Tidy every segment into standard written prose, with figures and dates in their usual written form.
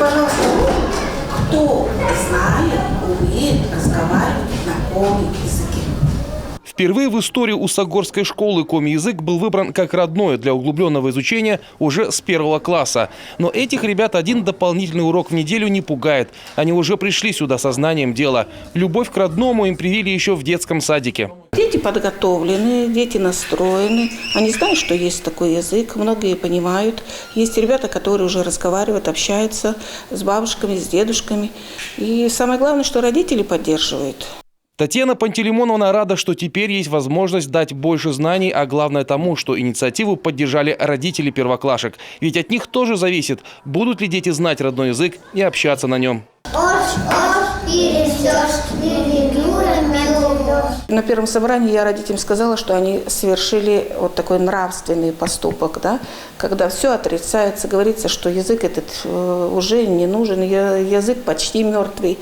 пожалуйста, кто знает, умеет разговаривать на коми-языке? Впервые в истории Усогорской школы коми-язык был выбран как родной для углубленного изучения уже с 1 класса. Но этих ребят один дополнительный урок в неделю не пугает. Они уже пришли сюда со знанием дела. Любовь к родному им привили еще в детском садике. Дети подготовлены, дети настроены. Они знают, что есть такой язык, многие понимают. Есть ребята, которые уже разговаривают, общаются с бабушками, с дедушками. И самое главное, что родители поддерживают. Татьяна Пантелеймоновна рада, что теперь есть возможность дать больше знаний, а главное тому, что инициативу поддержали родители первоклашек. Ведь от них тоже зависит, будут ли дети знать родной язык и общаться на нем. На первом собрании я родителям сказала, что они совершили вот такой нравственный поступок, да? Когда все отрицается, говорится, что язык этот уже не нужен, язык почти мертвый.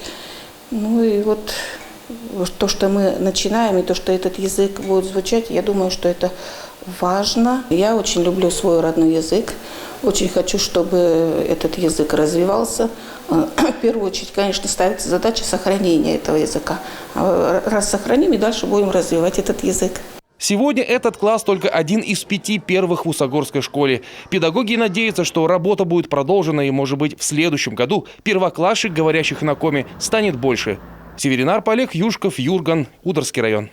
Ну и вот то, что мы начинаем, и то, что этот язык будет звучать, я думаю, что это важно. Я очень люблю свой родной язык. Очень хочу, чтобы этот язык развивался. В первую очередь, конечно, ставится задача сохранения этого языка. Раз сохраним, и дальше будем развивать этот язык. Сегодня этот класс только один из 5 первых в Усогорской школе. Педагоги надеются, что работа будет продолжена, и, может быть, в следующем году первоклашек, говорящих на коме, станет больше. Северинар Полег, Юшков, Юрган, Ударский район.